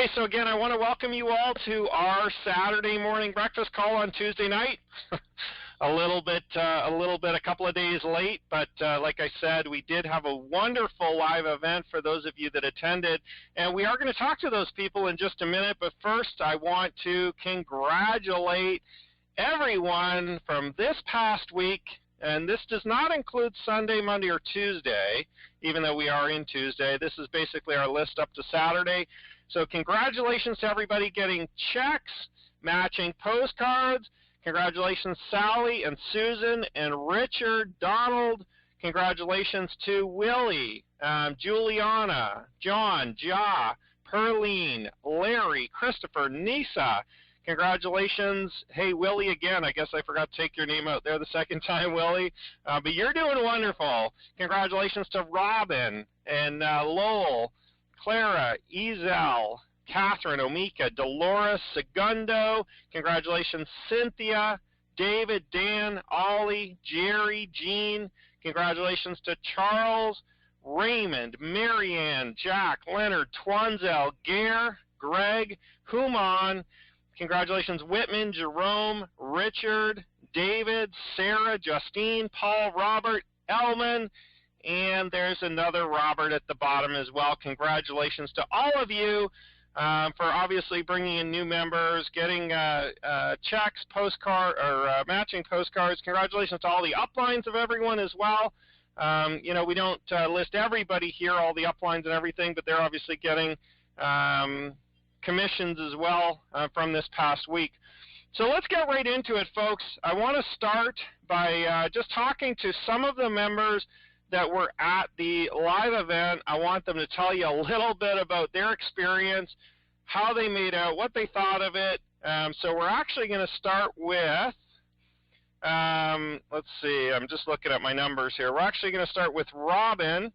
Okay, so again, I want to welcome you all to our Saturday morning breakfast call on Tuesday night. A couple of days late, but like I said, we did have a wonderful live event for those of you that attended, and we are going to talk to those people in just a minute. But first, I want to congratulate everyone from this past week, and this does not include Sunday, Monday, or Tuesday, even though we are in Tuesday. This is basically our list up to Saturday. So congratulations to everybody getting checks, matching postcards. Congratulations, Sally and Susan and Richard, Donald. Congratulations to Willie, Juliana, John, Ja, Perline, Larry, Christopher, Nisa. Congratulations. Hey, Willie, again, I guess I forgot to take your name out there the second time, Willie. But you're doing wonderful. Congratulations to Robin and Lowell, Clara, Ezel, Catherine, Omika, Dolores, Segundo. Congratulations, Cynthia, David, Dan, Ollie, Jerry, Jean. Congratulations to Charles, Raymond, Marianne, Jack, Leonard, Twanzel, Gare, Greg, Human. Congratulations, Whitman, Jerome, Richard, David, Sarah, Justine, Paul, Robert, Elman, and there's another Robert at the bottom as well. Congratulations to all of you for obviously bringing in new members, getting checks, postcard, or matching postcards. Congratulations to all the uplines of everyone as well. We don't list everybody here, all the uplines and everything, but they're obviously getting commissions as well from this past week. So let's get right into it, folks. I want to start by just talking to some of the members that were at the live event. I want them to tell you a little bit about their experience, how they made out, what they thought of it. So we're actually going to start with, let's see, I'm just looking at my numbers here. We're actually going to start with Robin.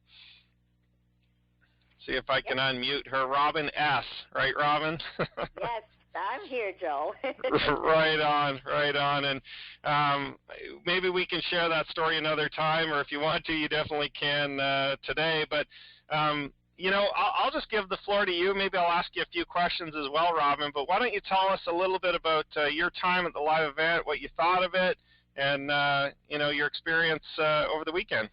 See if I can unmute her. Robin S. Right, Robin? Yes, I'm here, Joe. Right on. And maybe we can share that story another time, or if you want to, you definitely can today. But, I'll just give the floor to you. Maybe I'll ask you a few questions as well, Robin. But why don't you tell us a little bit about your time at the live event, what you thought of it, and, your experience over the weekend.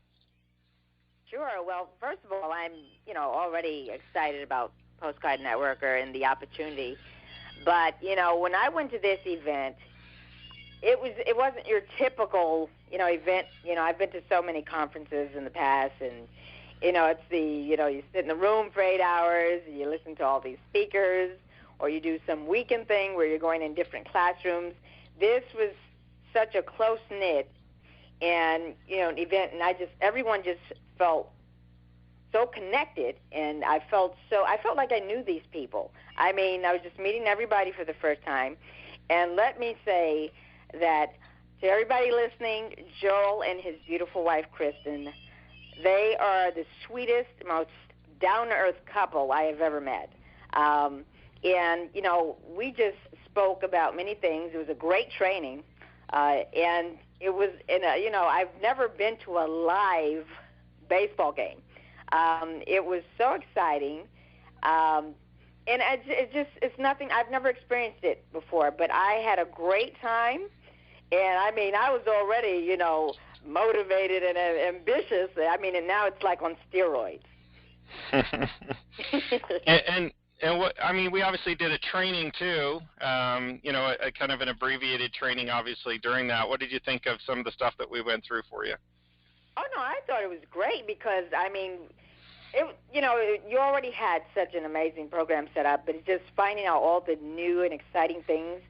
Sure. Well, first of all, I'm, already excited about Postcard Networker and the opportunity. But, when I went to this event, it wasn't your typical, event. I've been to so many conferences in the past, and, it's you sit in the room for 8 hours, and you listen to all these speakers, or you do some weekend thing where you're going in different classrooms. This was such a close-knit and, an event, and everyone just felt so connected, and I felt like I knew these people. I mean, I was just meeting everybody for the first time, and let me say that to everybody listening, Joel and his beautiful wife, Kristen, they are the sweetest, most down-to-earth couple I have ever met. And, we just spoke about many things. It was a great training, and it was, I've never been to a live baseball game. It was so exciting, and it's nothing. I've never experienced it before, but I had a great time, and I mean, I was already, motivated and ambitious. I mean, and now it's like on steroids. And what, I mean, we obviously did a training too, a kind of an abbreviated training, obviously, during that. What did you think of some of the stuff that we went through for you? Oh, no, I thought it was great because, I mean, you already had such an amazing program set up, but it's just finding out all the new and exciting things.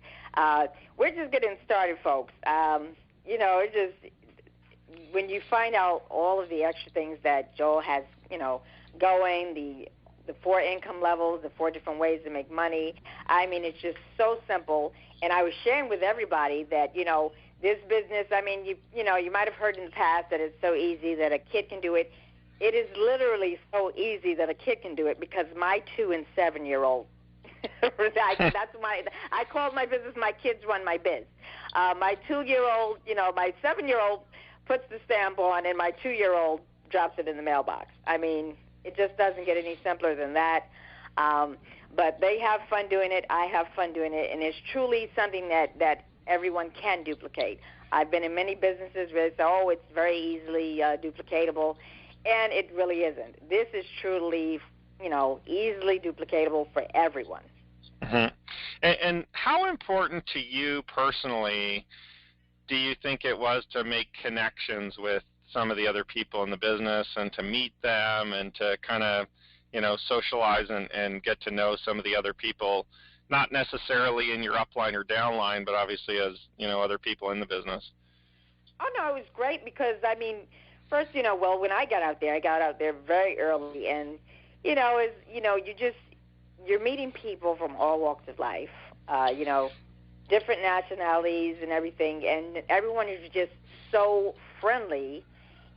We're just getting started, folks. It's just when you find out all of the extra things that Joel has, going, the 4 income levels, the 4 different ways to make money. I mean, it's just so simple. And I was sharing with everybody that, this business, I mean, you might have heard in the past that it's so easy that a kid can do it. It is literally so easy that a kid can do it because my 2- and 7-year-old, I call my business my kids run my biz. My 2-year-old, my 7-year-old puts the stamp on, and my 2-year-old drops it in the mailbox. I mean, it just doesn't get any simpler than that. But they have fun doing it. I have fun doing it, and it's truly something that everyone can duplicate. I've been in many businesses where they say, oh, it's very easily duplicatable, and it really isn't. This is truly, easily duplicatable for everyone. Mm-hmm. And how important to you personally do you think it was to make connections with some of the other people in the business and to meet them and to kind of, socialize and get to know some of the other people, not necessarily in your upline or downline, but obviously as, other people in the business? Oh, no, it was great because, first, when I got out there very early, and, you're meeting people from all walks of life, different nationalities and everything, and everyone is just so friendly,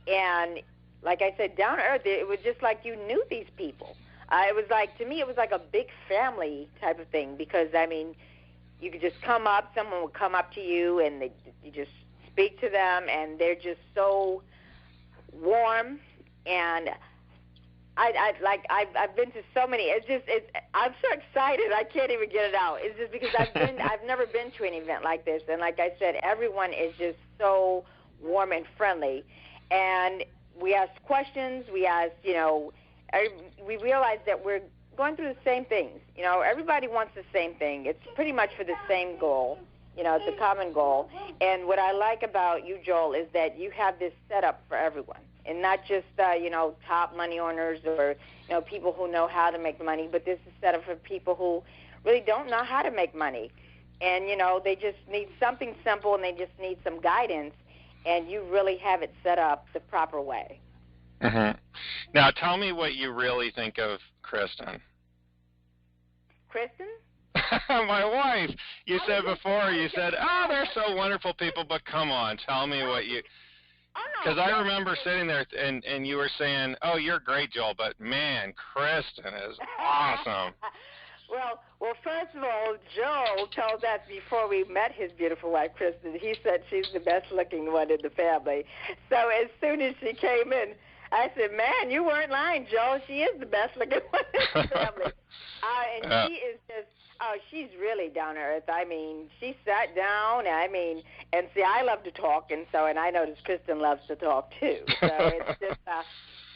and like I said, down to earth, it was just like you knew these people. To me, it was like a big family type of thing because, you could just come up, someone would come up to you, and you just speak to them, and they're just so warm, and I've been to so many. I'm so excited. I can't even get it out. It's just because I've never been to an event like this, and like I said, everyone is just so warm and friendly, and we ask questions. We ask, we realize that we're going through the same things. Everybody wants the same thing. It's pretty much for the same goal. It's a common goal. And what I like about you, Joel, is that you have this set up for everyone. And not just, top money earners or, people who know how to make money, but this is set up for people who really don't know how to make money. And, they just need something simple and they just need some guidance. And you really have it set up the proper way. Mm-hmm. Now, tell me what you really think of Kristen. Kristen? My wife. You said before, you said, they're so wonderful people, but come on, tell me what you... Because I remember sitting there and you were saying, oh, you're great, Joel, but man, Kristen is awesome. Well, first of all, Joel told us before we met his beautiful wife, Kristen, he said she's the best-looking one in the family. So as soon as she came in, I said, man, you weren't lying, Joel. She is the best-looking one in the family. And she is just, she's really down to earth. She sat down, and see, I love to talk, and I noticed Kristen loves to talk, too. So it's just,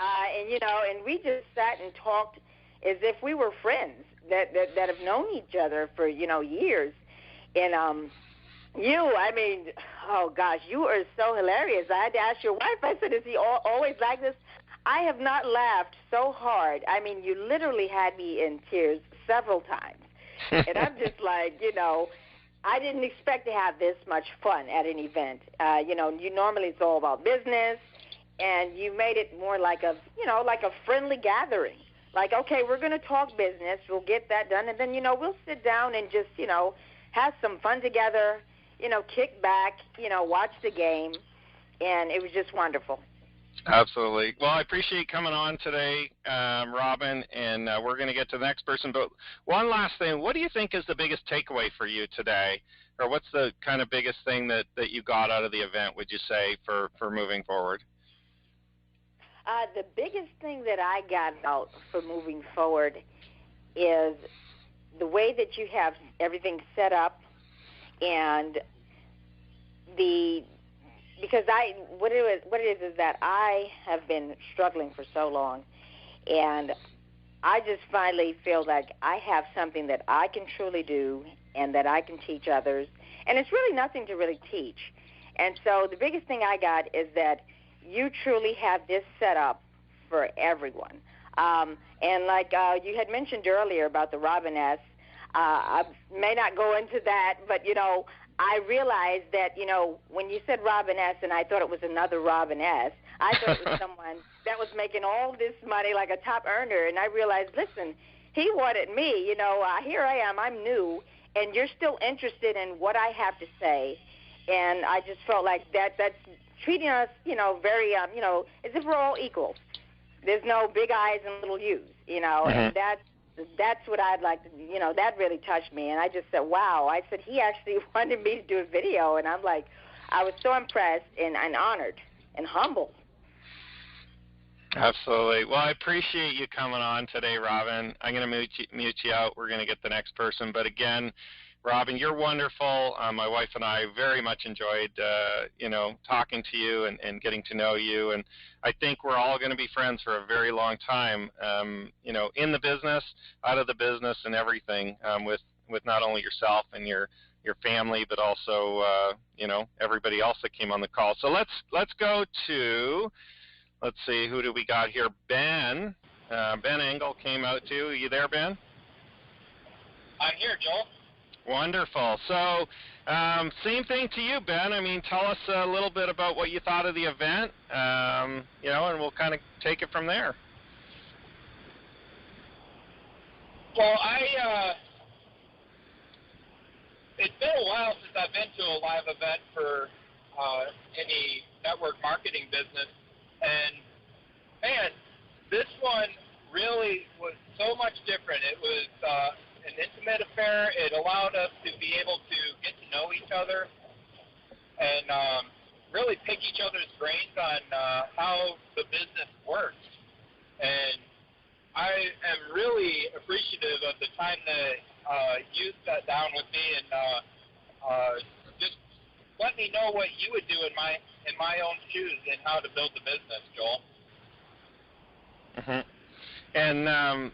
and we just sat and talked as if we were friends that have known each other for, years. And oh, gosh, you are so hilarious. I had to ask your wife, I said, is he always like this? I have not laughed so hard. You literally had me in tears several times. And I'm just like, I didn't expect to have this much fun at an event. You normally it's all about business, and you made it more like a friendly gathering. Like, okay, we're going to talk business. We'll get that done, and then, we'll sit down and just, have some fun together, kick back, watch the game, and it was just wonderful. Absolutely. Well, I appreciate coming on today, Robin, and we're going to get to the next person. But one last thing, what do you think is the biggest takeaway for you today? Or what's the kind of biggest thing that you got out of the event, would you say, for moving forward? The biggest thing that I got out for moving forward is the way that you have everything set up, and because what it is that I have been struggling for so long, and I just finally feel like I have something that I can truly do and that I can teach others, and it's really nothing to really teach. And so the biggest thing I got is that you truly have this set up for everyone. And like you had mentioned earlier about the Robiness, I may not go into that, but, I realized that, when you said Robiness and I thought it was another Robiness, I thought it was someone that was making all this money like a top earner. And I realized, listen, he wanted me, here I am, I'm new, and you're still interested in what I have to say. And I just felt like that's treating us, very, as if we're all equal. There's no big I's and little U's, and that's what I'd like to, that really touched me. And I just said, wow. I said, he actually wanted me to do a video. And I'm like, I was so impressed and honored and humbled. Absolutely. Well, I appreciate you coming on today, Robin. I'm going to mute you out. We're going to get the next person. But again, Robin, you're wonderful. My wife and I very much enjoyed, talking to you and getting to know you. And I think we're all going to be friends for a very long time, in the business, out of the business, and everything, with not only yourself and your family, but also, everybody else that came on the call. So let's go to. Let's see, who do we got here? Ben. Ben Engel came out too. Are you there, Ben? I'm here, Joel. Wonderful. So, same thing to you, Ben. I mean, tell us a little bit about what you thought of the event, and we'll kind of take it from there. Well, it's been a while since I've been to a live event for any network marketing business. And, man, this one really was so much different. It was an intimate affair. It allowed us to be able to get to know each other and really pick each other's brains on how the business works. And I am really appreciative of the time that you sat down with me and just let me know what you would do in my own shoes and how to build the business, Joel. Mm-hmm.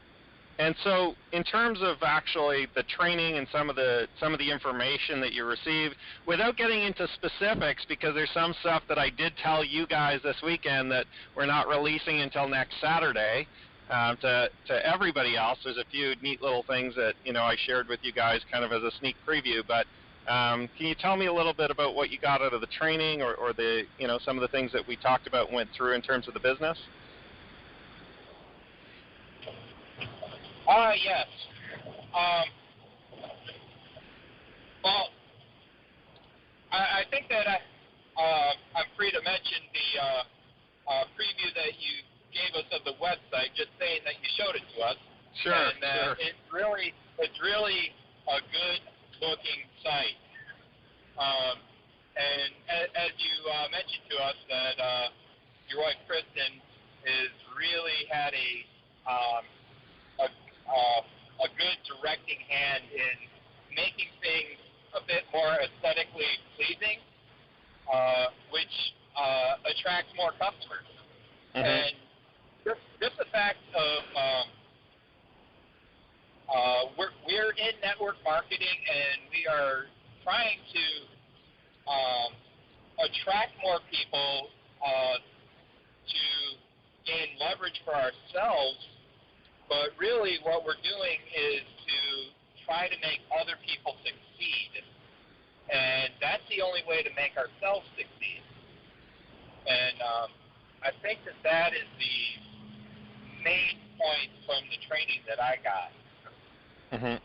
And so, in terms of actually the training and some of the information that you received, without getting into specifics, because there's some stuff that I did tell you guys this weekend that we're not releasing until next Saturday. To everybody else, there's a few neat little things that I shared with you guys, kind of as a sneak preview, but. Can you tell me a little bit about what you got out of the training or the, some of the things that we talked about and went through in terms of the business? Yes. Well, I think that I'm free to mention the preview that you gave us of the website, just saying that you showed it to us. Sure, and sure. It's really a good looking site. And as you mentioned to us that your wife Kristen has really had a good directing hand in making things a bit more aesthetically pleasing, which attracts more customers. Mm-hmm. And just the fact of we're in network marketing and we are trying to attract more people to gain leverage for ourselves, but really what we're doing is to try to make other people succeed, and that's the only way to make ourselves succeed. And I think that is the main point from the training that I got. Mm-hmm.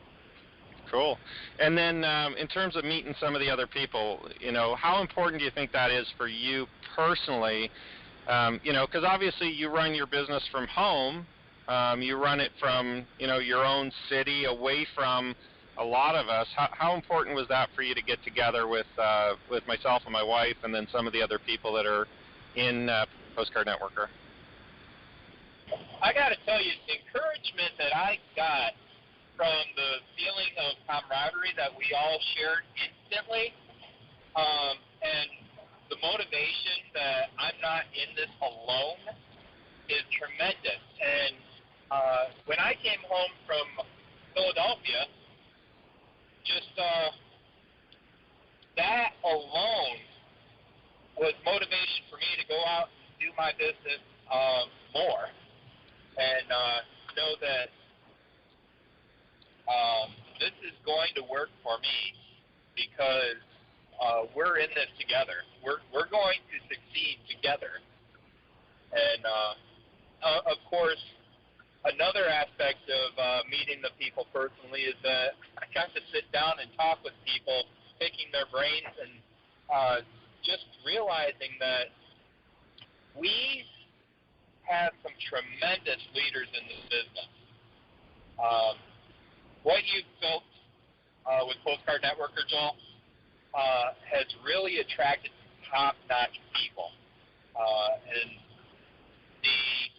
Cool. And then in terms of meeting some of the other people, how important do you think that is for you personally? Because obviously you run your business from home. You run it from, your own city, away from a lot of us. How important was that for you to get together with myself and my wife and then some of the other people that are in Postcard Networker? I got to tell you, the encouragement that I got from the feeling of camaraderie that we all shared instantly, and the motivation that I'm not in this alone is tremendous. And when I came home from Philadelphia, just that alone was motivation for me to go out and do my business more, and know that this is going to work for me because we're in this together. We're going to succeed together. And of course, another aspect of meeting the people personally is that I got to sit down and talk with people, picking their brains, and just realizing that we have some tremendous leaders in this business. What you've built with Postcard Networker, Joel, has really attracted top-notch people. And the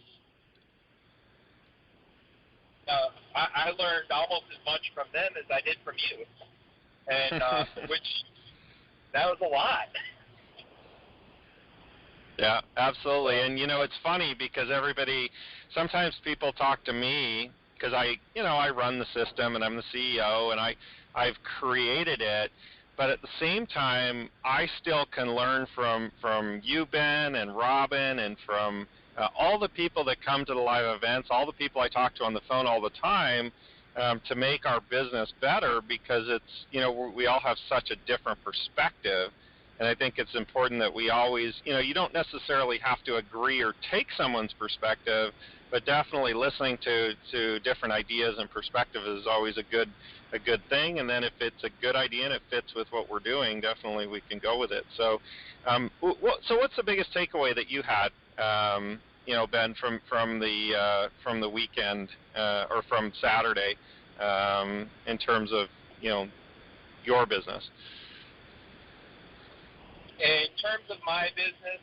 I learned almost as much from them as I did from you, and which that was a lot. Yeah, absolutely. And, it's funny because sometimes people talk to me because I run the system and I'm the CEO and I've created it. But at the same time, I still can learn from you, Ben, and Robin, and from all the people that come to the live events, all the people I talk to on the phone all the time, to make our business better, because it's, we all have such a different perspective. And I think it's important that we always, you don't necessarily have to agree or take someone's perspective, but definitely listening to different ideas and perspectives is always a good thing. And then if it's a good idea and it fits with what we're doing, definitely we can go with it. So, so what's the biggest takeaway that you had, Ben, from the weekend or from Saturday, in terms of your business? In terms of my business,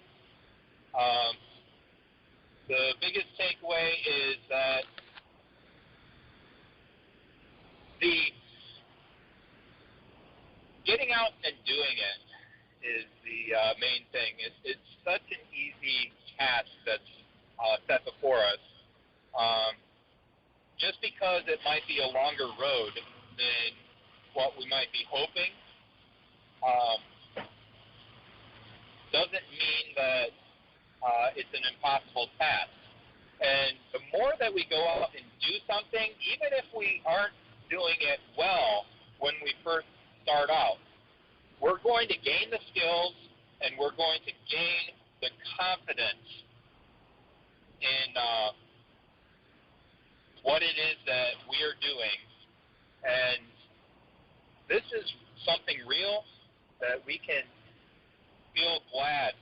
the biggest takeaway is that the getting out and doing it is the main thing. It's such an easy task that's set before us. Just because it might be a longer road than what we might be hoping, doesn't mean that it's an impossible task. And the more that we go out and do something, even if we aren't doing it well when we first start out, we're going to gain the skills and we're going to gain the confidence in what it is that we are doing. And this is something real that we can feel glad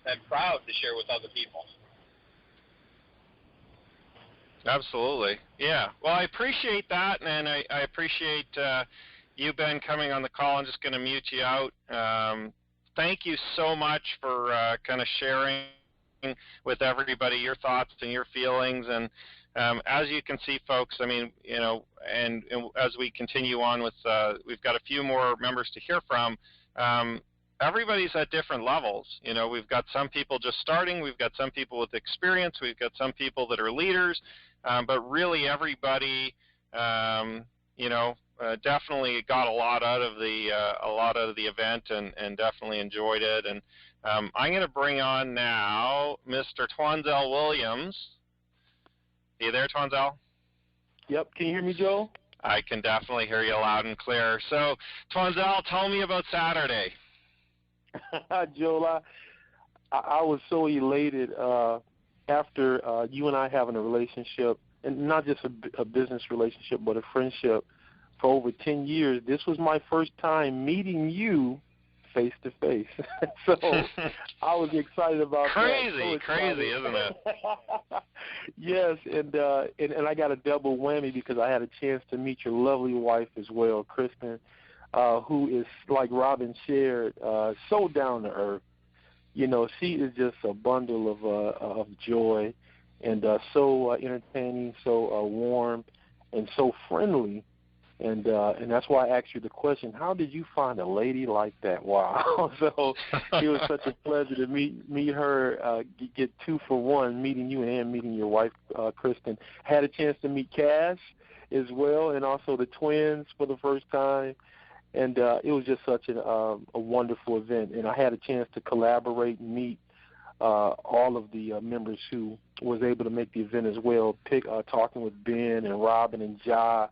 and proud to share with other people. Absolutely. Yeah. Well, I appreciate that, and I appreciate you, Ben, coming on the call. I'm just going to mute you out. Thank you so much for kind of sharing with everybody your thoughts and your feelings. And as you can see, folks, I mean, and as we continue on with, we've got a few more members to hear from. Everybody's at different levels. We've got some people just starting, we've got some people with experience, we've got some people that are leaders, but really everybody, definitely got a lot out of the event and definitely enjoyed it. And I'm going to bring on now Mr. Twanzel Williams. Are you there, Twanzel? Yep. Can you hear me, Joe? I can definitely hear you loud and clear. So, Twanzel, tell me about Saturday. Joel, I was so elated after you and I having a relationship, and not just a business relationship, but a friendship for over 10 years. This was my first time meeting you face to face. So I was excited about that. Crazy, isn't it? Yes, and I got a double whammy because I had a chance to meet your lovely wife as well, Kristen, who is, like Robin shared, so down to earth. She is just a bundle of joy, and so entertaining, so warm, and so friendly. And that's why I asked you the question, how did you find a lady like that? Wow. So it was such a pleasure to meet her, get 2 for 1, meeting you and meeting your wife, Kristen. Had a chance to meet Cass as well, and also the twins for the first time. And it was just such a wonderful event. And I had a chance to collaborate and meet all of the members who was able to make the event as well, talking with Ben and Robin and Ja,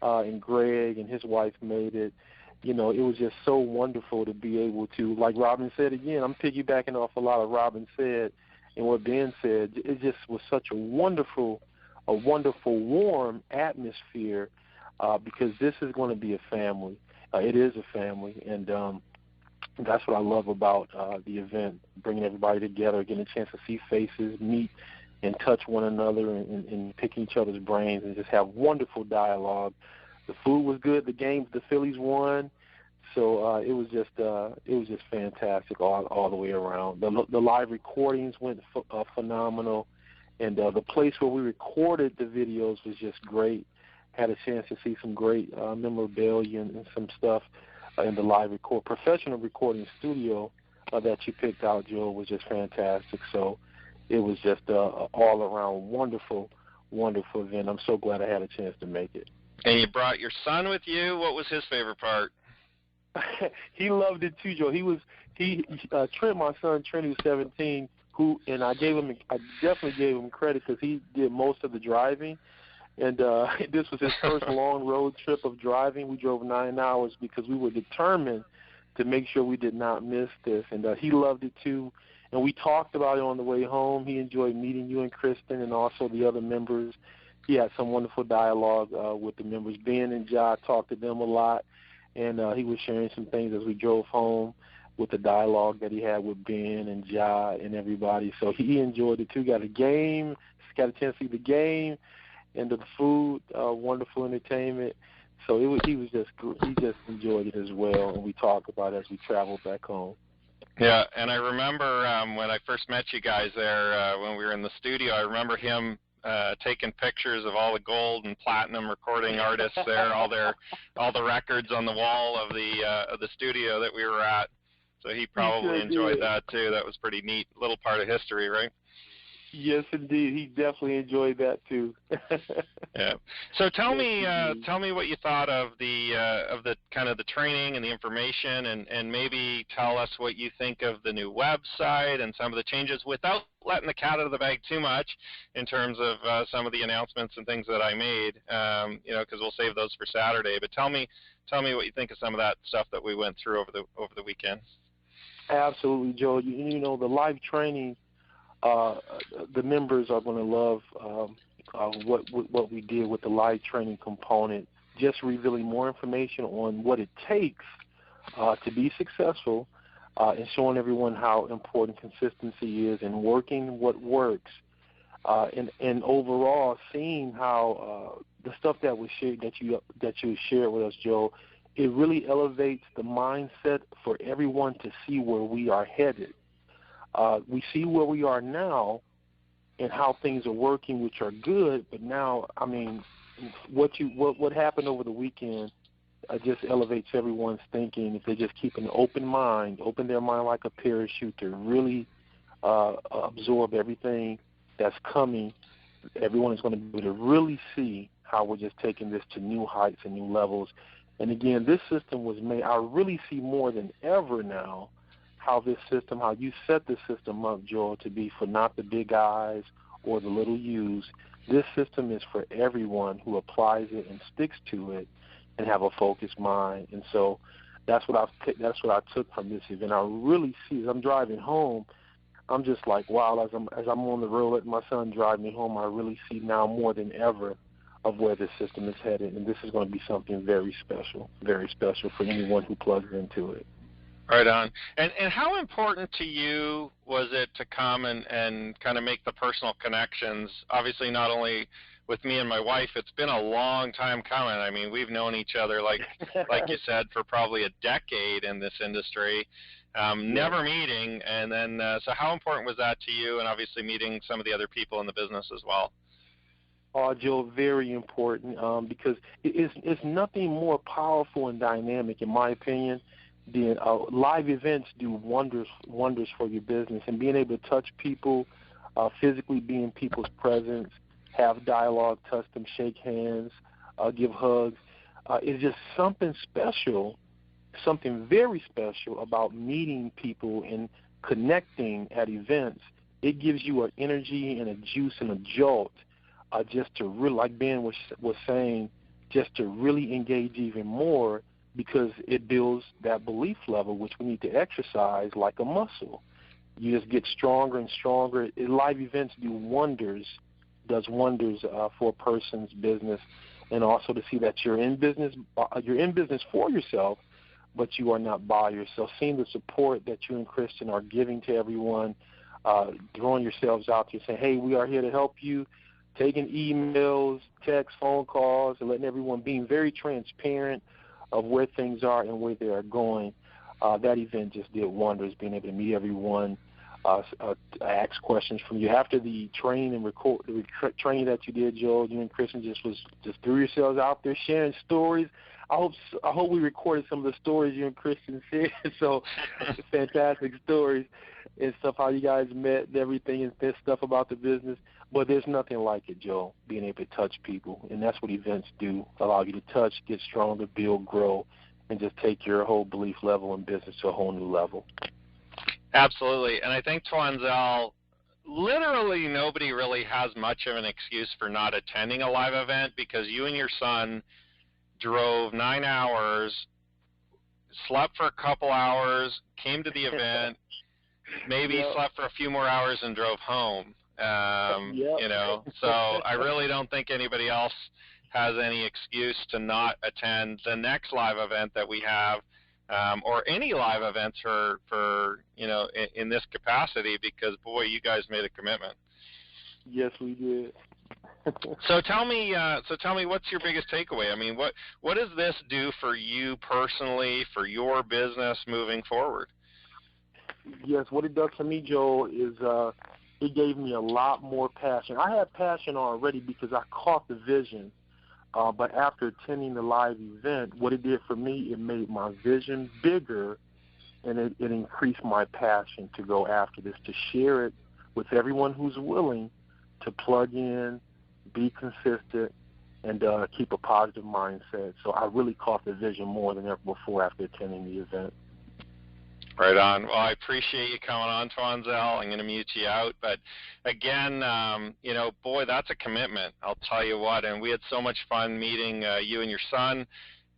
and Greg and his wife made it. It was just so wonderful to be able to, like Robin said again, I'm piggybacking off a lot of Robin said and what Ben said. It just was such a wonderful, warm atmosphere, because this is going to be a family. It is a family, and that's what I love about the event, bringing everybody together, getting a chance to see faces, meet and touch one another and pick each other's brains and just have wonderful dialogue. The food was good. The Phillies won. So it was just fantastic all the way around. The live recordings went phenomenal. And the place where we recorded the videos was just great. Had a chance to see some great memorabilia and some stuff in the live professional recording studio that you picked out, Joe, was just fantastic. So it was just all-around wonderful event. I'm so glad I had a chance to make it. And you brought your son with you. What was his favorite part? He loved it too, Joe. Trent, my son, Trent, who's 17, I definitely gave him credit because he did most of the driving. And this was his first long road trip of driving. We drove 9 hours because we were determined to make sure we did not miss this. And he loved it too. And we talked about it on the way home. He enjoyed meeting you and Kristen and also the other members. He had some wonderful dialogue with the members. Ben and Ja talked to them a lot. And he was sharing some things as we drove home with the dialogue that he had with Ben and Ja and everybody. So he enjoyed it too. Got a chance to see the game and the food, wonderful entertainment. So he just enjoyed it as well, and we talked about it as we traveled back home. Yeah, and I remember when I first met you guys there when we were in the studio, I remember him taking pictures of all the gold and platinum recording artists there, all the records on the wall of the studio that we were at. So he probably enjoyed that too. That was pretty neat little part of history, right? Yes, indeed. He definitely enjoyed that too. Yeah. So tell me what you thought of the kind of the training and the information, and maybe tell us what you think of the new website and some of the changes, without letting the cat out of the bag too much in terms of some of the announcements and things that I made. Because we'll save those for Saturday. But tell me what you think of some of that stuff that we went through over the weekend. Absolutely, Joe. You know, the live training. The members are going to love what we did with the live training component, just revealing more information on what it takes to be successful and showing everyone how important consistency is and working what works. And overall, seeing how the stuff that was shared, that you shared with us, Joe, it really elevates the mindset for everyone to see where we are headed. We see where we are now and how things are working, which are good. But now, I mean, what happened over the weekend just elevates everyone's thinking. If they just keep an open their mind like a parachute to really absorb everything that's coming, everyone is going to be able to really see how we're just taking this to new heights and new levels. And again, this system was made. I really see more than ever now how you set this system up, Joel, to be for not the big I's or the little U's. This system is for everyone who applies it and sticks to it and have a focused mind. And so that's what I took from this event. I really see, as I'm driving home, I'm just like, wow, as I'm on the road letting my son drive me home, I really see now more than ever of where this system is headed. And this is going to be something very special for anyone who plugs into it. Right on. And how important to you was it to come and kind of make the personal connections? Obviously, not only with me and my wife, it's been a long time coming. I mean, we've known each other, like you said, for probably a decade in this industry, never meeting. And then, so how important was that to you, and obviously meeting some of the other people in the business as well? Joe, very important because it's nothing more powerful and dynamic, in my opinion. Live events do wonders for your business, and being able to touch people, physically be in people's presence, have dialogue, touch them, shake hands, give hugs, is just something special, something very special about meeting people and connecting at events. It gives you an energy and a juice and a jolt just to really, like Ben was saying, just to really engage even more, because it builds that belief level, which we need to exercise like a muscle. You just get stronger and stronger. Live events does wonders for a person's business, and also to see that you're in business for yourself, but you are not by yourself. Seeing the support that you and Kristen are giving to everyone, throwing yourselves out there, saying, hey, we are here to help you, taking emails, texts, phone calls, and letting everyone, being very transparent of where things are and where they are going. That event just did wonders, being able to meet everyone, ask questions from you after the training and training that you did, Joel. You and Kristen just threw yourselves out there sharing stories. I hope we recorded some of the stories you and Kristen said. So fantastic stories and stuff, how you guys met and everything, and stuff about the business. But there's nothing like it, Joel, being able to touch people. And that's what events do, allow you to touch, get stronger, build, grow, and just take your whole belief level in business to a whole new level. Absolutely. And I think, Twanzel, literally nobody really has much of an excuse for not attending a live event, because you and your son drove 9 hours, slept for a couple hours, came to the event, maybe slept for a few more hours and drove home. You know, so I really don't think anybody else has any excuse to not attend the next live event that we have, or any live events for you know, in this capacity, because boy, you guys made a commitment. Yes, we did. So tell me, what's your biggest takeaway? I mean, what does this do for you personally, for your business moving forward? Yes, what it does for me, Joel, is it gave me a lot more passion. I had passion already because I caught the vision, but after attending the live event, what it did for me, it made my vision bigger, and it increased my passion to go after this, to share it with everyone who's willing to plug in, be consistent, and keep a positive mindset. So I really caught the vision more than ever before after attending the event. Right on. Well, I appreciate you coming on, Twanzel. I'm going to mute you out. But again, you know, boy, that's a commitment, I'll tell you what. And we had so much fun meeting you and your son.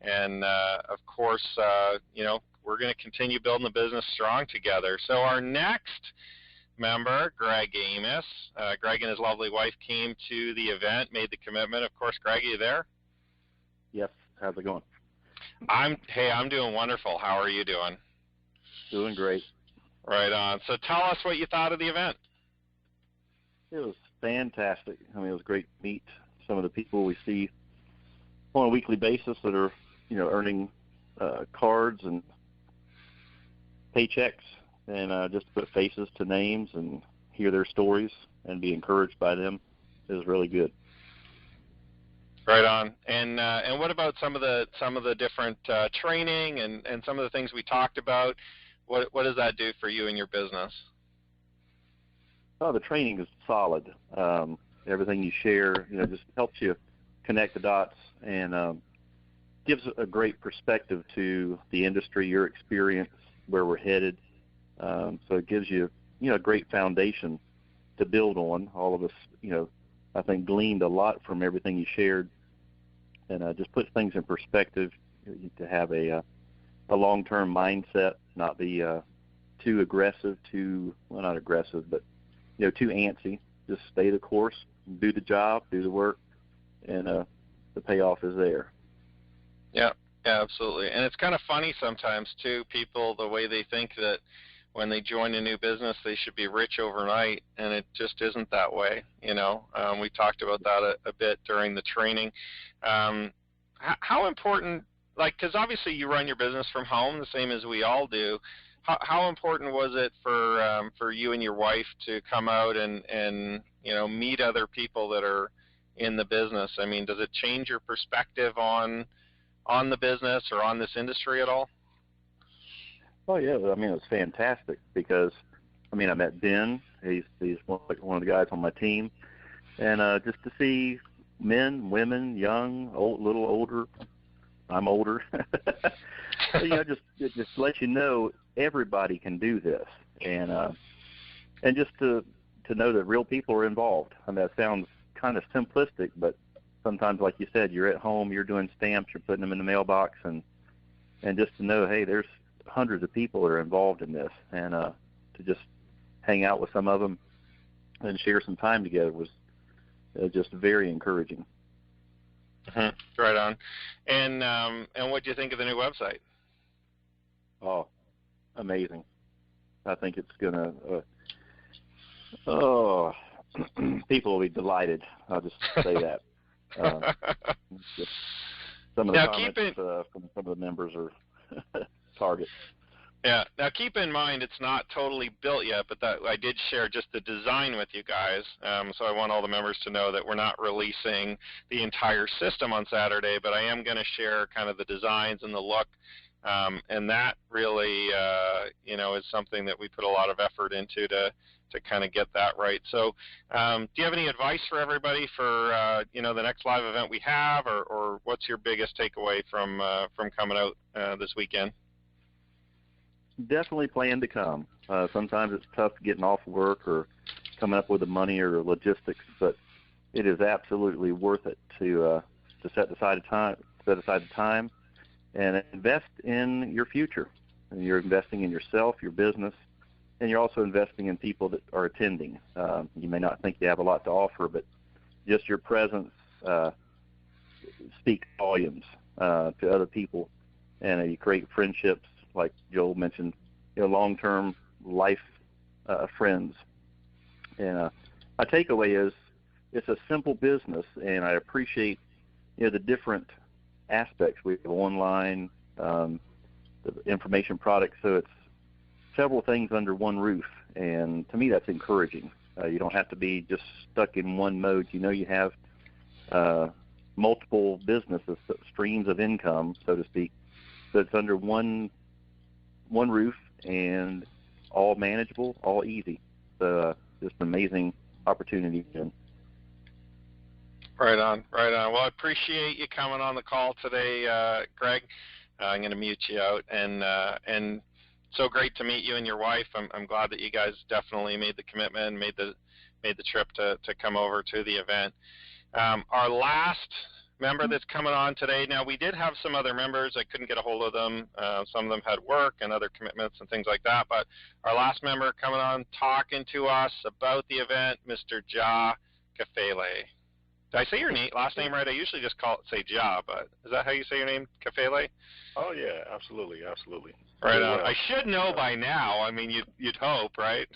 And, of course, you know, we're going to continue building the business strong together. So our next member, Greg Amos, Greg and his lovely wife came to the event, made the commitment. Of course, Greg, are you there? Yes. How's it going? I'm doing wonderful. How are you doing? Doing great. Right on. So tell us what you thought of the event. It was fantastic. I mean, it was great to meet some of the people we see on a weekly basis that are, you know, earning cards and paychecks, and just put faces to names and hear their stories and be encouraged by them is really good. Right on. And what about some of the different training and some of the things we talked about? What does that do for you and your business? Oh, the training is solid. Everything you share, you know, just helps you connect the dots and gives a great perspective to the industry, your experience, where we're headed. So it gives you, you know, a great foundation to build on. All of us, you know, I think gleaned a lot from everything you shared, and just puts things in perspective to have a long-term mindset, not be too aggressive, well, not aggressive, but, you know, too antsy. Just stay the course, do the job, do the work, and the payoff is there. Yeah, absolutely. And it's kind of funny sometimes, too, people, the way they think that when they join a new business, they should be rich overnight, and it just isn't that way, you know. We talked about that a bit during the training. How important, like, because obviously you run your business from home, the same as we all do. How important was it for you and your wife to come out and you know, meet other people that are in the business? I mean, does it change your perspective on the business or on this industry at all? Oh, yeah. I mean, it was fantastic because, I mean, I met Ben. He's one of the guys on my team. And just to see men, women, young, old, little older. I'm older. So, you know, it just lets you know everybody can do this. And just to know that real people are involved. I mean, that sounds kind of simplistic, but sometimes, like you said, you're at home, you're doing stamps, you're putting them in the mailbox, and just to know, hey, there's hundreds of people that are involved in this, and to just hang out with some of them and share some time together was just very encouraging. Mm-hmm. Right on. And what do you think of the new website? Oh, amazing. I think it's going to, people will be delighted. I'll just say that. Some of the comments from some of the members are targets. Yeah. Now, keep in mind, it's not totally built yet, but that I did share just the design with you guys. So I want all the members to know that we're not releasing the entire system on Saturday, but I am going to share kind of the designs and the look. And that really, is something that we put a lot of effort into to kind of get that right. So do you have any advice for everybody for, the next live event we have, or what's your biggest takeaway from coming out this weekend? Definitely plan to come. Sometimes it's tough getting off work or coming up with the money or logistics, but it is absolutely worth it to set aside the time, and invest in your future. And you're investing in yourself, your business, and you're also investing in people that are attending. You may not think you have a lot to offer, but just your presence speaks volumes to other people, and you create friendships, like Joel mentioned, long-term life friends. And my takeaway is it's a simple business, and I appreciate the different aspects. We have online, the information products, so it's several things under one roof, and to me that's encouraging. You don't have to be just stuck in one mode. You have multiple businesses, streams of income, so to speak, so it's under one roof and all manageable, all easy. So just an amazing opportunity. Right on. Well, I appreciate you coming on the call today, Greg. I'm going to mute you out, and so great to meet you and your wife. I'm glad that you guys definitely made the commitment and made the trip to come over to the event. Our last member that's coming on today. Now, we did have some other members. I couldn't get a hold of them. Some of them had work and other commitments and things like that. But our last member coming on talking to us about the event, Mr. Ja Kafele. Did I say your last name right? I usually just say Ja, but is that how you say your name, Kafele? Oh, yeah, absolutely. Right on. I should know by now. I mean, you'd hope, right?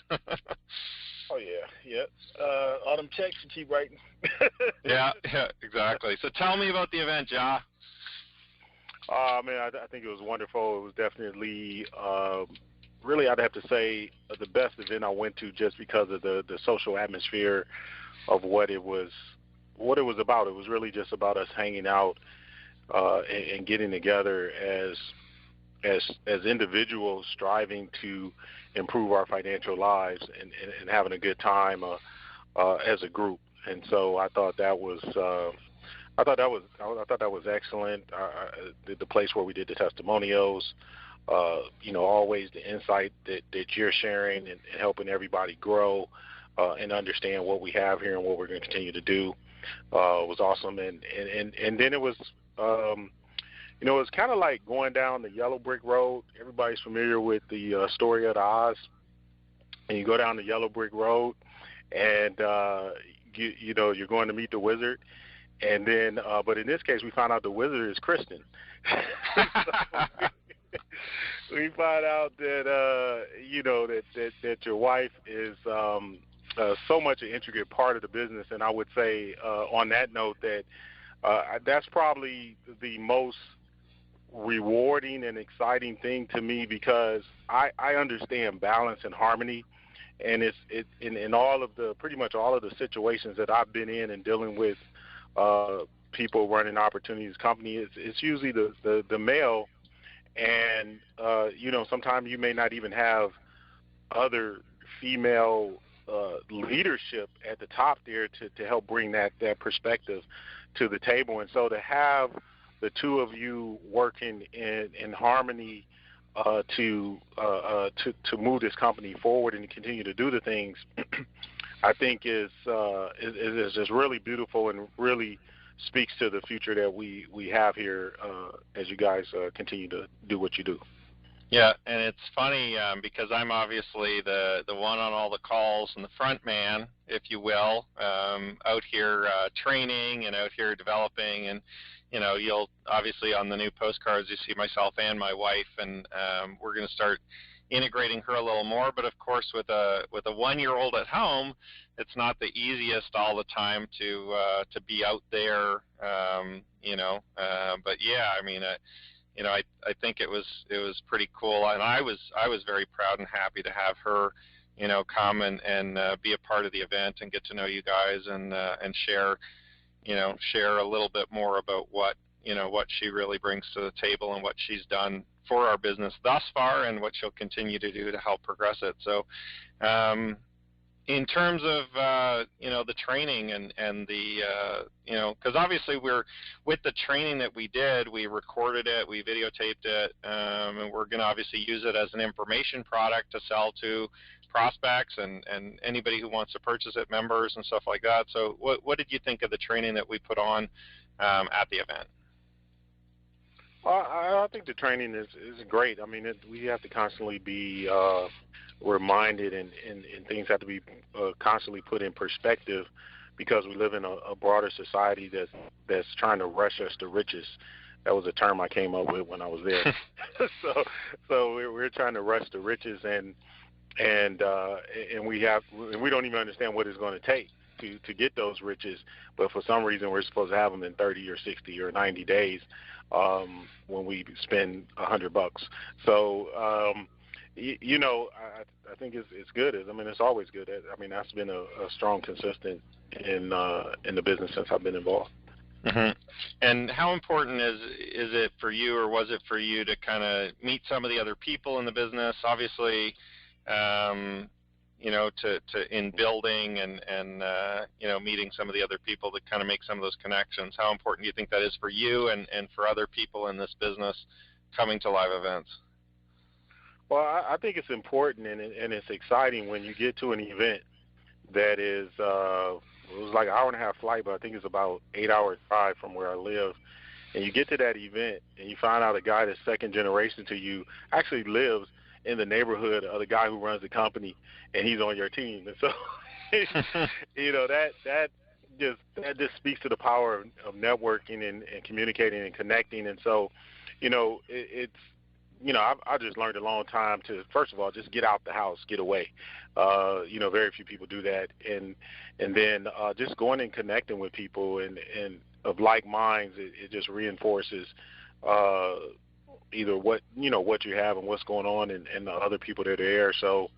Oh, yeah. All them checks you keep writing. yeah, exactly. So tell me about the event, Ja. Man, I think it was wonderful. It was definitely, really, I'd have to say, the best event I went to, just because of the social atmosphere of what it was about. It was really just about us hanging out and getting together as individuals, striving to improve our financial lives and having a good time as a group. And so I thought that was excellent. The place where we did the testimonials, always the insight that you're sharing and helping everybody grow and understand what we have here and what we're going to continue to do was awesome. And then it was. It was kind of like going down the yellow brick road. Everybody's familiar with the story of the Oz. And you go down the yellow brick road, and you're going to meet the wizard. And then, but in this case, we found out the wizard is Christian. We find out that that your wife is so much an intricate part of the business. And I would say, on that note, that that's probably the most rewarding and exciting thing to me, because I understand balance and harmony, and it's in all of the pretty much all of the situations that I've been in and dealing with people running opportunities company, it's usually the male, and sometimes you may not even have other female leadership at the top there to help bring that perspective to the table. And so to have the two of you working in harmony to move this company forward and to continue to do the things, I think is just really beautiful and really speaks to the future that we have here as you guys continue to do what you do. Yeah, and it's funny because I'm obviously the one on all the calls and the front man, if you will, out here training and out here developing. And you'll obviously on the new postcards you see myself and my wife, and we're going to start integrating her a little more. But of course, with a 1-year-old at home, it's not the easiest all the time to be out there, but yeah, I mean, I think it was pretty cool, and I was very proud and happy to have her, come and be a part of the event and get to know you guys and share, share a little bit more about what she really brings to the table and what she's done for our business thus far and what she'll continue to do to help progress it. So, in terms of the training and the because obviously we're with the training that we did, we recorded it, we videotaped it, and we're going to obviously use it as an information product to sell to prospects and anybody who wants to purchase it, members and stuff like that. So what did you think of the training that we put on at the event? I think the training is great. I mean, we have to constantly be reminded, and things have to be constantly put in perspective, because we live in a broader society that's trying to rush us to riches. That was a term I came up with when I was there. so we're trying to rush to riches, and we don't even understand what it's going to take to get those riches. But for some reason, we're supposed to have them in 30 or 60 or 90 days when we spend $100. So. I think it's good. I mean, it's always good. I mean, that's been a strong consistent in the business since I've been involved. Mm-hmm. And how important is it for you, or was it for you, to kind of meet some of the other people in the business? Obviously, to in building and meeting some of the other people to kind of make some of those connections. How important do you think that is for you and for other people in this business coming to live events? Well, I think it's important and it's exciting when you get to an event that is, it was like an hour and a half flight, but I think it's about 8 hour drive from where I live. And you get to that event and you find out a guy that's second generation to you actually lives in the neighborhood of the guy who runs the company, and he's on your team. And so, that just speaks to the power of networking and communicating and connecting. And so, I just learned a long time to, first of all, just get out the house, get away. Very few people do that. And then just going and connecting with people and of like minds, it just reinforces either what you have and what's going on and the other people that are there. So,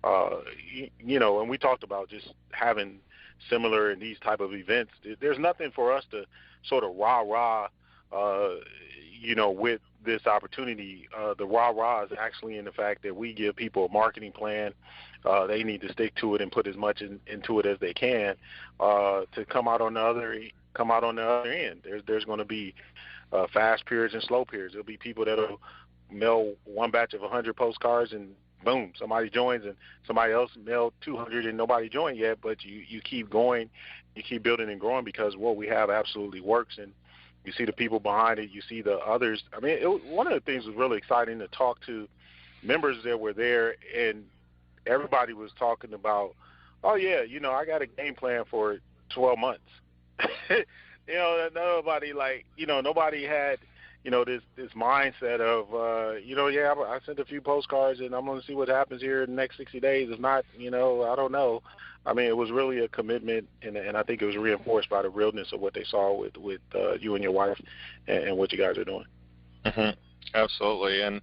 and we talked about just having similar in these type of events. There's nothing for us to sort of rah-rah, with this opportunity. The rah-rah is actually in the fact that we give people a marketing plan. They need to stick to it and put as much into it as they can to come out on the other end. There's going to be fast periods and slow periods. There'll be people that'll mail one batch of 100 postcards and boom, somebody joins, and somebody else mailed 200 and nobody joined yet. But you keep going, you keep building and growing, because what we have absolutely works. And you see the people behind it. You see the others. I mean, one of the things was really exciting to talk to members that were there, and everybody was talking about, oh, yeah, I got a game plan for 12 months. Nobody had, this mindset of, I sent a few postcards and I'm going to see what happens here in the next 60 days. If not, I don't know. I mean, it was really a commitment, and I think it was reinforced by the realness of what they saw with you and your wife and what you guys are doing. Mm-hmm. Absolutely. And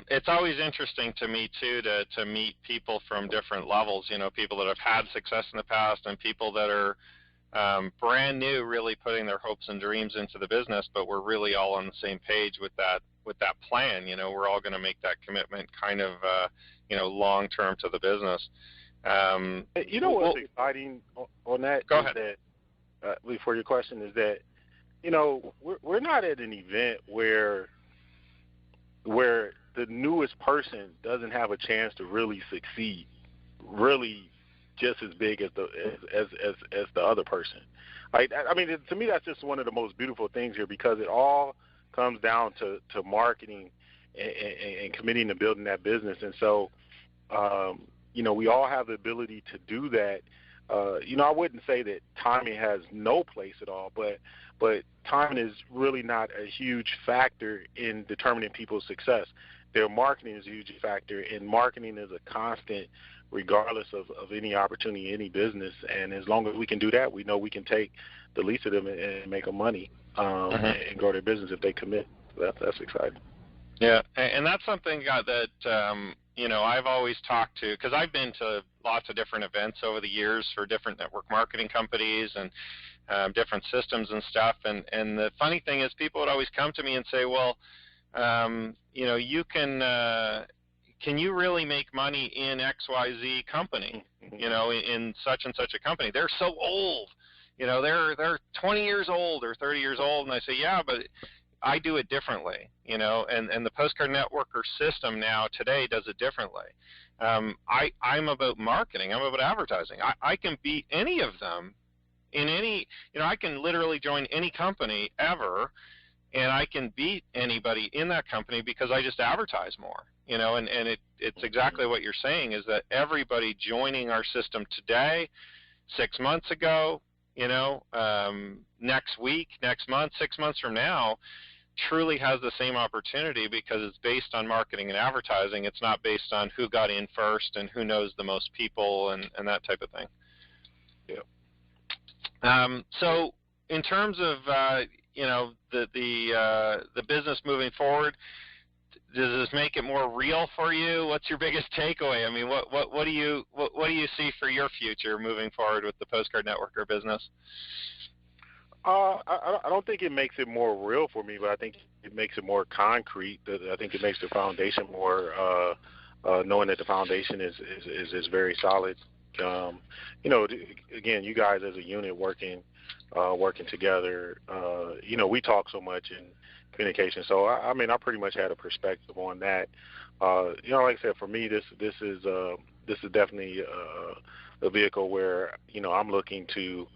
it's always interesting to me, too, to meet people from different levels, people that have had success in the past and people that are brand new, really putting their hopes and dreams into the business, but we're really all on the same page with that plan. We're all going to make that commitment kind of, long term to the business. What's exciting on that? Go ahead. That, before your question, is that, we're not at an event where the newest person doesn't have a chance to really succeed, really just as big as the other person. To me, that's just one of the most beautiful things here, because it all comes down to marketing and committing to building that business. And so, we all have the ability to do that. I wouldn't say that timing has no place at all, but timing is really not a huge factor in determining people's success. Their marketing is a huge factor, and marketing is a constant regardless of any opportunity, any business. And as long as we can do that, we know we can take the least of them and make them money and grow their business if they commit. that's exciting. Yeah, and that's something that I've always talked to, because I've been to lots of different events over the years for different network marketing companies and different systems and stuff. And the funny thing is, people would always come to me and say, well, you can you really make money in XYZ company? In such and such a company. They're so old. They're 20 years old or 30 years old, and I say, yeah, but I do it differently, and the Postcard Networker system now today does it differently. I'm about marketing. I'm about advertising. I can beat any of them in any, I can literally join any company ever, and I can beat anybody in that company because I just advertise more, and it's exactly what you're saying, is that everybody joining our system today, 6 months ago, next week, next month, 6 months from now, truly has the same opportunity because it's based on marketing and advertising. It's not based on who got in first and who knows the most people and that type of thing. Yeah. So in terms of the business moving forward, does this make it more real for you? What's your biggest takeaway? I mean, what do you see for your future moving forward with the Postcard Networker business? I don't think it makes it more real for me, but I think it makes it more concrete. I think it makes the foundation more, knowing that the foundation is very solid. Again, you guys as a unit working together, we talk so much in communication. So I pretty much had a perspective on that. Like I said, for me, this is definitely a vehicle where I'm looking to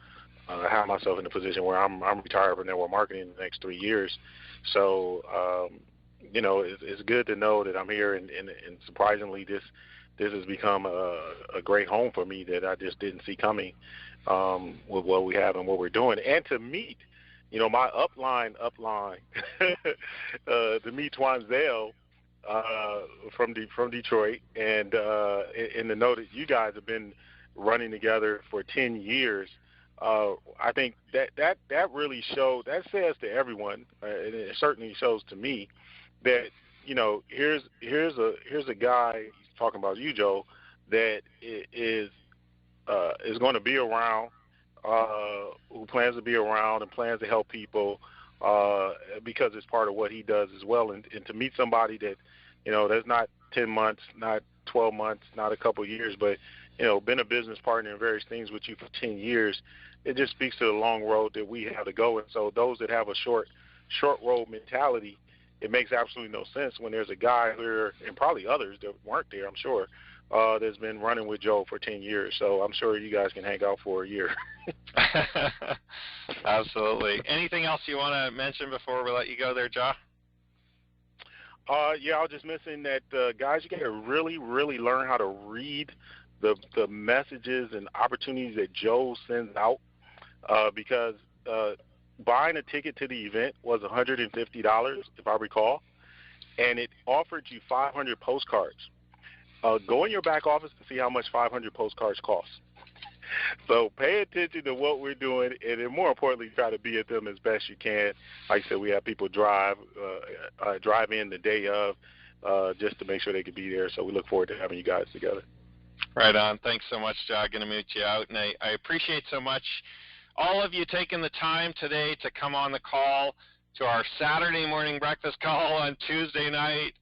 have myself in a position where I'm retired from network marketing in the next 3 years. So it's good to know that I'm here, and surprisingly, this has become a great home for me that I just didn't see coming with what we have and what we're doing, and to meet. My upline, to meet Twanzel from Detroit, and to know that you guys have been running together for 10 years, I think that really that says to everyone, and it certainly shows to me that here's a guy, talking about you, Joe, that is going to be around. Who plans to be around and plans to help people because it's part of what he does as well. And to meet somebody that, that's not 10 months, not 12 months, not a couple of years, but, been a business partner in various things with you for 10 years, it just speaks to the long road that we have to go. And so those that have a short road mentality, it makes absolutely no sense when there's a guy here, and probably others that weren't there, I'm sure, that's been running with Joe for 10 years. So I'm sure you guys can hang out for a year. Absolutely. Anything else you want to mention before we let you go there, Joe? Yeah, I was just mentioning that, guys, you got to really, really learn how to read the messages and opportunities that Joe sends out, because buying a ticket to the event was $150, if I recall, and it offered you 500 postcards. Go in your back office to see how much 500 postcards cost. So pay attention to what we're doing, and then more importantly, try to be at them as best you can. Like I said, we have people drive in the day of just to make sure they can be there. So we look forward to having you guys together. Right on. Thanks so much, Joe. Going to meet you out, and I appreciate so much all of you taking the time today to come on the call to our Saturday morning breakfast call on Tuesday night.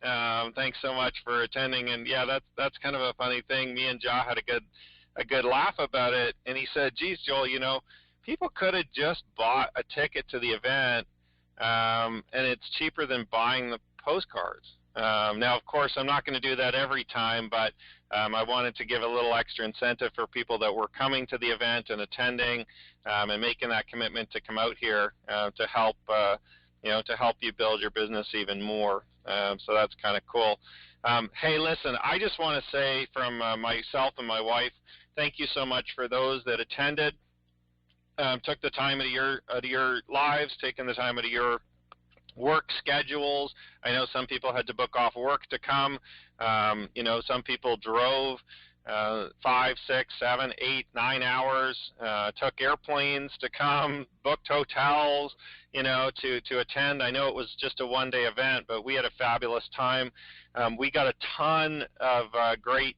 Thanks so much for attending. And yeah, that's kind of a funny thing. Me and Joe had a good laugh about it. And he said, geez, Joel, people could have just bought a ticket to the event, and it's cheaper than buying the postcards. Now, of course, I'm not going to do that every time, but I wanted to give a little extra incentive for people that were coming to the event and attending, and making that commitment to come out here to help you build your business even more. So that's kind of cool. Hey, listen, I just want to say from myself and my wife, thank you so much for those that attended, took the time out of your lives, taking the time out of your work schedules. I know some people had to book off work to come. Some people drove 5, 6, 7, 8, 9 hours, took airplanes to come, booked hotels, to attend. I know it was just a one-day event, but we had a fabulous time. We got a ton of great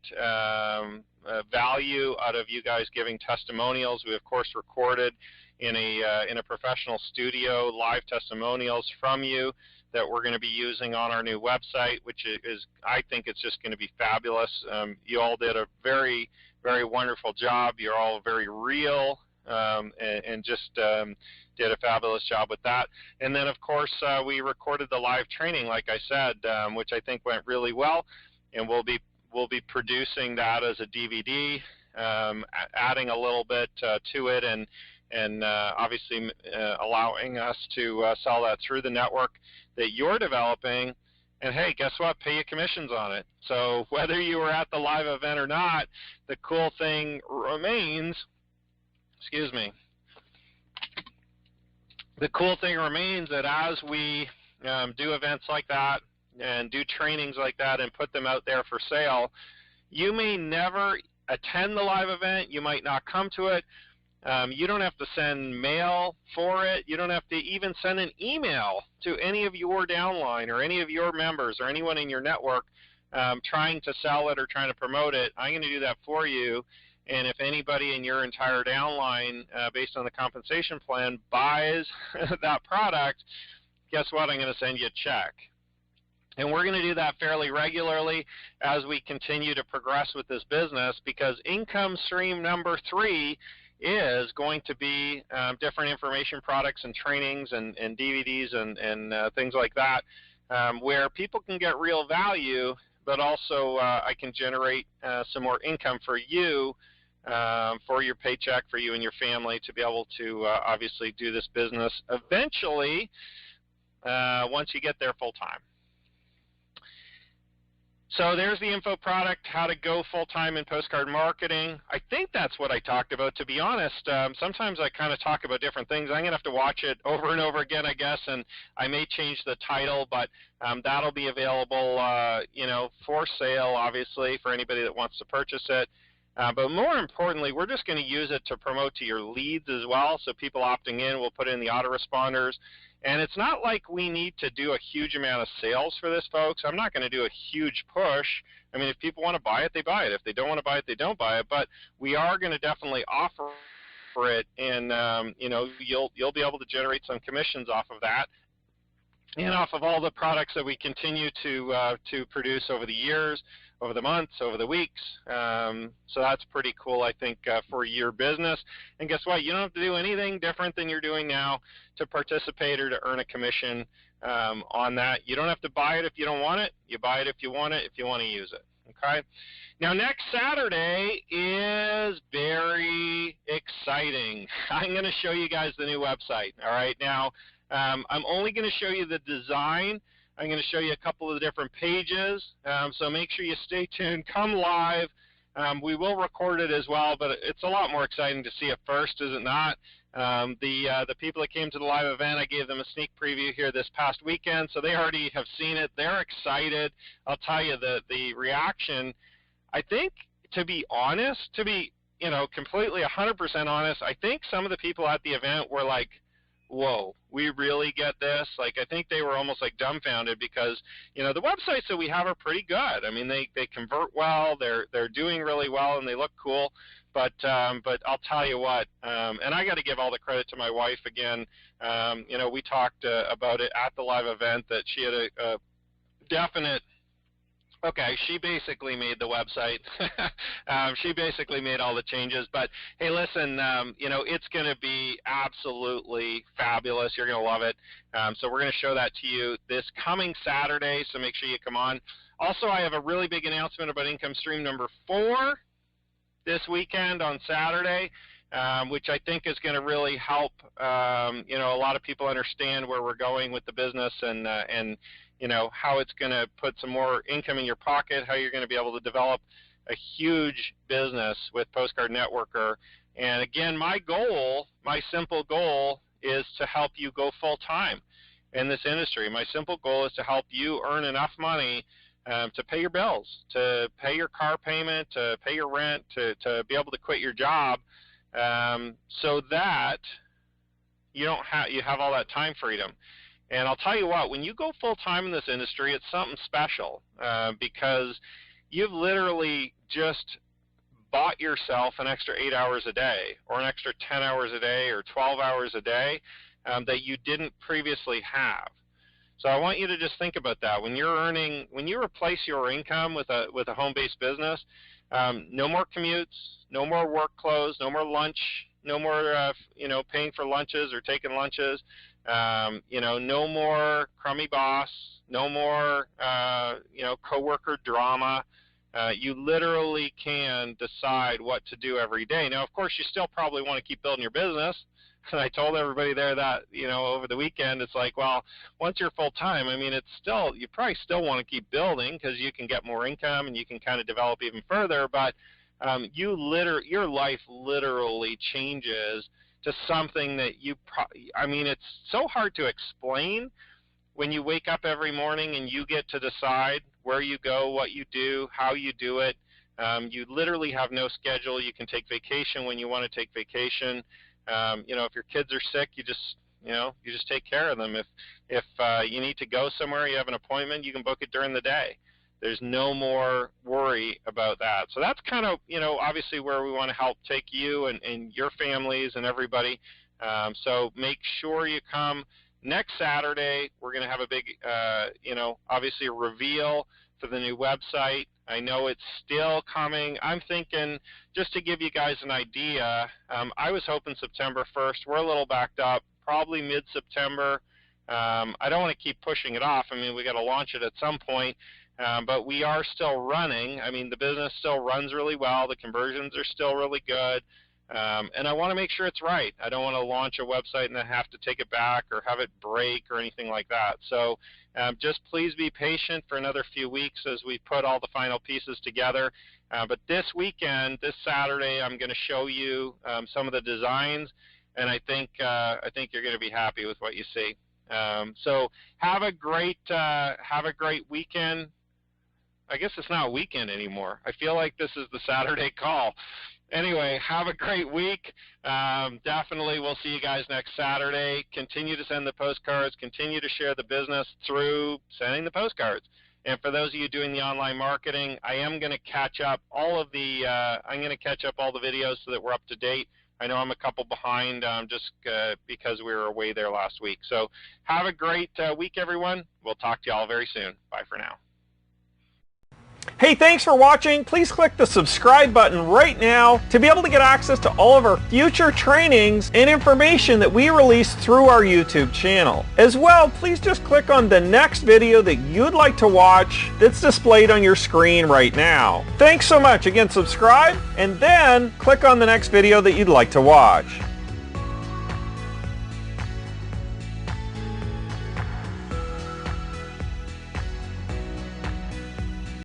value out of you guys giving testimonials. We, of course, recorded in a professional studio live testimonials from you that we're going to be using on our new website, which is, I think it's just going to be fabulous. You all did a very, very wonderful job. You're all very real, and just did a fabulous job with that. And then, of course, we recorded the live training, like I said, which I think went really well, and we'll be producing that as a DVD, adding a little bit to it, and obviously allowing us to sell that through the network that you're developing. And hey, guess what? Pay you commissions on it. So whether you were at the live event or not, the cool thing remains, the cool thing remains that as we do events like that and do trainings like that and put them out there for sale, you may never attend the live event. You might not come to it. You don't have to send mail for it. You don't have to even send an email to any of your downline or any of your members or anyone in your network trying to sell it or trying to promote it. I'm going to do that for you. And if anybody in your entire downline, based on the compensation plan, buys that product, guess what? I'm going to send you a check. And we're going to do that fairly regularly as we continue to progress with this business, because income stream number 3 is going to be different information products and trainings and DVDs and things like that, where people can get real value, but also I can generate some more income for you, for your paycheck, for you and your family, to be able to obviously do this business eventually once you get there full time. So there's the info product, how to go full-time in postcard marketing. I think that's what I talked about. To be honest, sometimes I kind of talk about different things. I'm going to have to watch it over and over again, I guess, and I may change the title, but that'll be available, for sale, obviously, for anybody that wants to purchase it. But more importantly, we're just going to use it to promote to your leads as well. So people opting in, we'll put in the autoresponders. And it's not like we need to do a huge amount of sales for this, folks. I'm not going to do a huge push. I mean, if people want to buy it, they buy it. If they don't want to buy it, they don't buy it. But we are going to definitely offer it, and you'll be able to generate some commissions off of that, and off of all the products that we continue to produce over the years, over the months, over the weeks. So that's pretty cool, I think, for your business. And guess what? You don't have to do anything different than you're doing now to participate or to earn a commission on that. You don't have to buy it if you don't want it. You buy it if you want it, if you want to use it. Okay? Now, next Saturday is very exciting. I'm going to show you guys the new website. All right? Now, I'm only going to show you the design. I'm going to show you a couple of the different pages, so make sure you stay tuned. Come live. We will record it as well, but it's a lot more exciting to see it first, is it not? The people that came to the live event, I gave them a sneak preview here this past weekend, so they already have seen it. They're excited. I'll tell you the reaction. I think, to be honest, completely 100% honest, I think some of the people at the event were like, whoa, we really get this? Like, I think they were almost like dumbfounded, because the websites that we have are pretty good. I mean, they convert well, they're doing really well, and they look cool. But I'll tell you what, and I got to give all the credit to my wife again. We talked about it at the live event, that she had a definite. Okay, she basically made the website. She basically made all the changes. But, hey, listen, it's going to be absolutely fabulous. You're going to love it. So we're going to show that to you this coming Saturday, so make sure you come on. Also, I have a really big announcement about income stream number 4 this weekend on Saturday, which I think is going to really help, a lot of people understand where we're going with the business, and how it's going to put some more income in your pocket, how you're going to be able to develop a huge business with Postcard Networker. And again, my simple goal is to help you go full-time in this industry. My simple goal is to help you earn enough money to pay your bills, to pay your car payment, to pay your rent, to be able to quit your job, so that you have all that time freedom. And I'll tell you what, when you go full-time in this industry, it's something special, because you've literally just bought yourself an extra 8 hours a day, or an extra 10 hours a day, or 12 hours a day, that you didn't previously have. So I want you to just think about that. When you replace your income with a home-based business, no more commutes, no more work clothes, no more lunch, no more paying for lunches or taking lunches, no more crummy boss, no more coworker drama. You literally can decide what to do every day. Now, of course, you still probably want to keep building your business. And I told everybody there that, over the weekend, it's like, well, once you're full-time, I mean, you probably still want to keep building because you can get more income and you can kind of develop even further. But your life literally changes to something that it's so hard to explain when you wake up every morning and you get to decide where you go, what you do, how you do it. You literally have no schedule. You can take vacation when you want to take vacation. If your kids are sick, you just take care of them. If you need to go somewhere, you have an appointment, you can book it during the day. There's no more worry about that. So that's kind of, obviously where we want to help take you and your families and everybody. So make sure you come next Saturday. We're going to have a big, obviously a reveal for the new website. I know it's still coming. I'm thinking, just to give you guys an idea, I was hoping September 1st. We're a little backed up, probably mid-September. I don't want to keep pushing it off. I mean, we got to launch it at some point, but we are still running. I mean, the business still runs really well. The conversions are still really good. And I want to make sure it's right. I don't want to launch a website and then have to take it back or have it break or anything like that. So just please be patient for another few weeks as we put all the final pieces together. But this weekend, this Saturday, I'm going to show you some of the designs, and I think you're going to be happy with what you see. So have a great weekend. I guess it's not a weekend anymore. I feel like this is the Saturday call. Anyway, have a great week. Definitely we'll see you guys next Saturday. Continue to send the postcards. Continue to share the business through sending the postcards. And for those of you doing the online marketing, I am going to catch up all the videos so that we're up to date. I know I'm a couple behind just because we were away there last week. So have a great week, everyone. We'll talk to you all very soon. Bye for now. Hey, thanks for watching. Please click the subscribe button right now to be able to get access to all of our future trainings and information that we release through our YouTube channel. As well, please just click on the next video that you'd like to watch that's displayed on your screen right now. Thanks so much. Again, subscribe and then click on the next video that you'd like to watch.